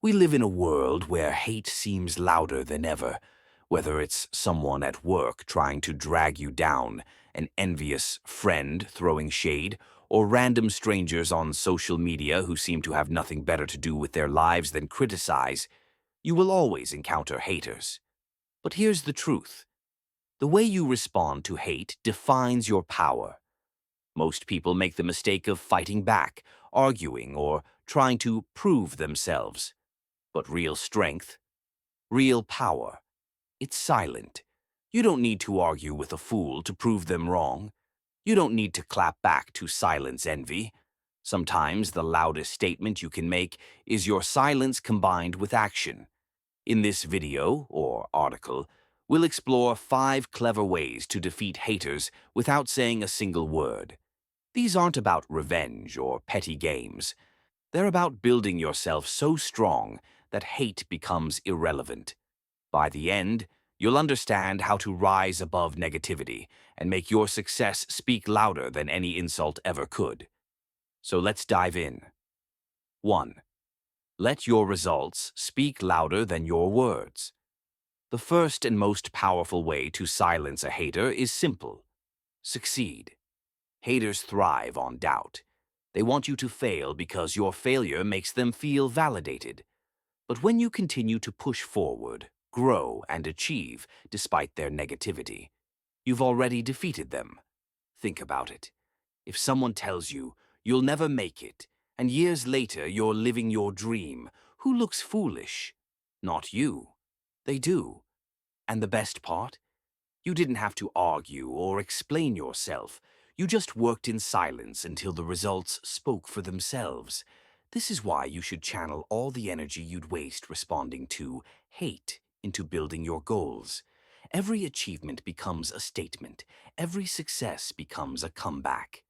We live in a world where hate seems louder than ever, whether it's someone at work trying to drag you down, an envious friend throwing shade, or random strangers on social media who seem to have nothing better to do with their lives than criticize. You will always encounter haters. But here's the truth. The way you respond to hate defines your power. Most people make the mistake of fighting back, arguing, or trying to prove themselves. But real strength, real power, it's silent. You don't need to argue with a fool to prove them wrong. You don't need to clap back to silence envy. Sometimes the loudest statement you can make is your silence combined with action. In this video, or article, we'll explore 5 clever ways to defeat haters without saying a single word. These aren't about revenge or petty games. They're about building yourself so strong that hate becomes irrelevant. By the end, you'll understand how to rise above negativity and make your success speak louder than any insult ever could. So let's dive in. 1. Let your results speak louder than your words. The first and most powerful way to silence a hater is simple. Succeed. Haters thrive on doubt. They want you to fail because your failure makes them feel validated. But when you continue to push forward, grow, and achieve despite their negativity, you've already defeated them. Think about it. If someone tells you you'll never make it, and years later you're living your dream, who looks foolish? Not you. They do. And the best part? You didn't have to argue or explain yourself. You just worked in silence until the results spoke for themselves. This is why you should channel all the energy you'd waste responding to hate into building your goals. Every achievement becomes a statement. Every success becomes a comeback.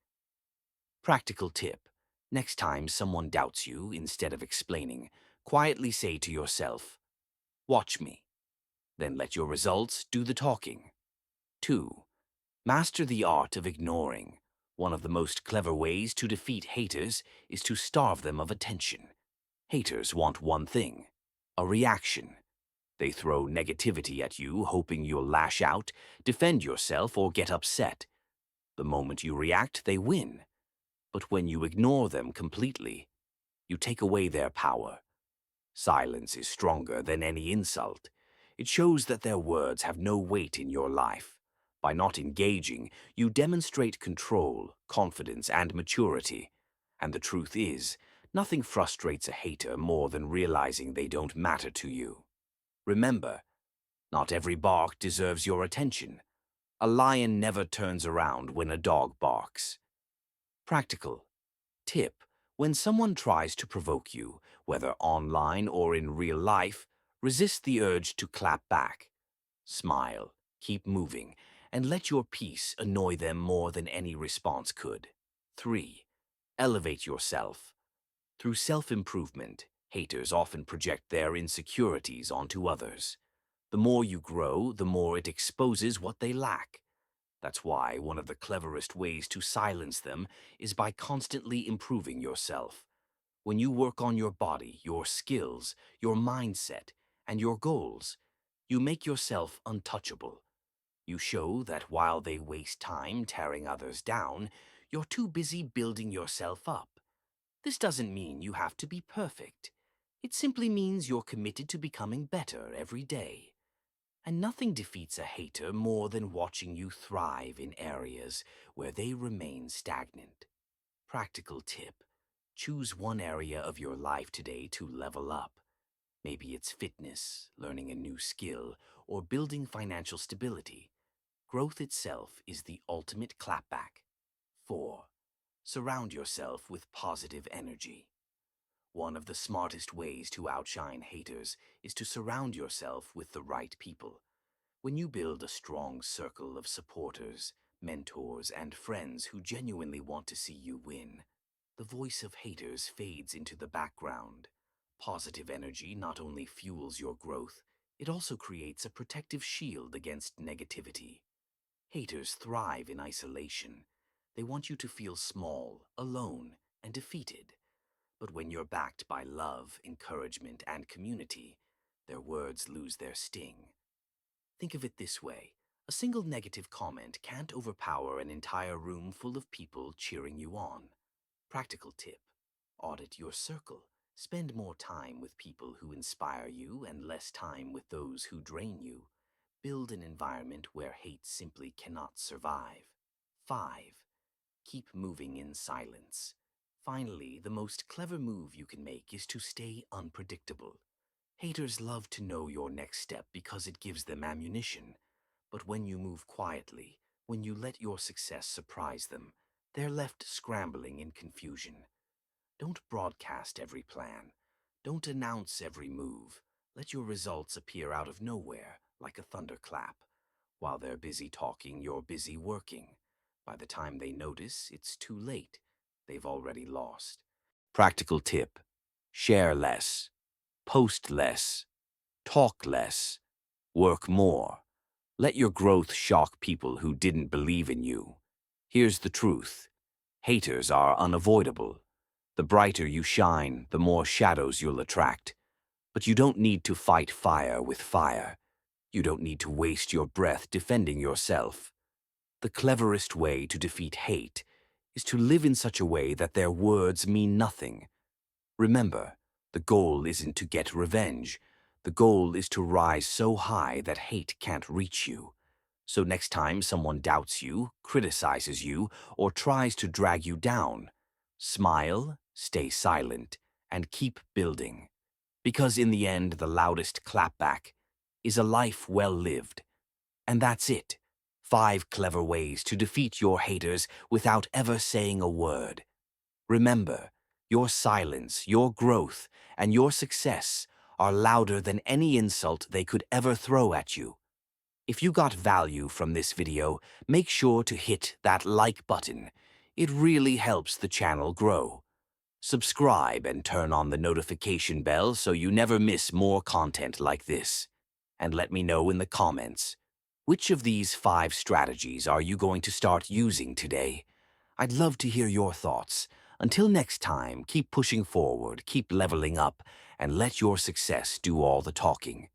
Practical tip. Next time someone doubts you, instead of explaining, quietly say to yourself, "Watch me." Then let your results do the talking. 2. Master the art of ignoring. One of the most clever ways to defeat haters is to starve them of attention. Haters want one thing, a reaction. They throw negativity at you, hoping you'll lash out, defend yourself, or get upset. The moment you react, they win. But when you ignore them completely, you take away their power. Silence is stronger than any insult. It shows that their words have no weight in your life. By not engaging, you demonstrate control, confidence, and maturity. And the truth is, nothing frustrates a hater more than realizing they don't matter to you. Remember, not every bark deserves your attention. A lion never turns around when a dog barks. Practical tip. When someone tries to provoke you, whether online or in real life, resist the urge to clap back. Smile, keep moving, and let your peace annoy them more than any response could. 3. Elevate yourself. Through self-improvement, haters often project their insecurities onto others. The more you grow, the more it exposes what they lack. That's why one of the cleverest ways to silence them is by constantly improving yourself. When you work on your body, your skills, your mindset, and your goals, you make yourself untouchable. You show that while they waste time tearing others down, you're too busy building yourself up. This doesn't mean you have to be perfect. It simply means you're committed to becoming better every day. And nothing defeats a hater more than watching you thrive in areas where they remain stagnant. Practical tip. Choose one area of your life today to level up. Maybe it's fitness, learning a new skill, or building financial stability. Growth itself is the ultimate clapback. 4. Surround yourself with positive energy. One of the smartest ways to outshine haters is to surround yourself with the right people. When you build a strong circle of supporters, mentors, and friends who genuinely want to see you win, the voice of haters fades into the background. Positive energy not only fuels your growth, it also creates a protective shield against negativity. Haters thrive in isolation. They want you to feel small, alone, and defeated. But when you're backed by love, encouragement, and community, their words lose their sting. Think of it this way. A single negative comment can't overpower an entire room full of people cheering you on. Practical tip: audit your circle. Spend more time with people who inspire you and less time with those who drain you. Build an environment where hate simply cannot survive. 5. Keep moving in silence. Finally, the most clever move you can make is to stay unpredictable. Haters love to know your next step because it gives them ammunition. But when you move quietly, when you let your success surprise them, they're left scrambling in confusion. Don't broadcast every plan. Don't announce every move. Let your results appear out of nowhere, like a thunderclap. While they're busy talking, you're busy working. By the time they notice, it's too late. They've already lost. Practical tip: share less, post less, talk less, work more. Let your growth shock people who didn't believe in you. Here's the truth: haters are unavoidable. The brighter you shine, the more shadows you'll attract. But you don't need to fight fire with fire. You don't need to waste your breath defending yourself. The cleverest way to defeat hate is to live in such a way that their words mean nothing. Remember, the goal isn't to get revenge. The goal is to rise so high that hate can't reach you. So next time someone doubts you, criticizes you, or tries to drag you down, smile, stay silent, and keep building. Because in the end, the loudest clapback is a life well lived. And that's it. 5 clever ways to defeat your haters without ever saying a word. Remember, your silence, your growth, and your success are louder than any insult they could ever throw at you. If you got value from this video, make sure to hit that like button. It really helps the channel grow. Subscribe and turn on the notification bell so you never miss more content like this. And let me know in the comments, which of these 5 strategies are you going to start using today? I'd love to hear your thoughts. Until next time, keep pushing forward, keep leveling up, and let your success do all the talking.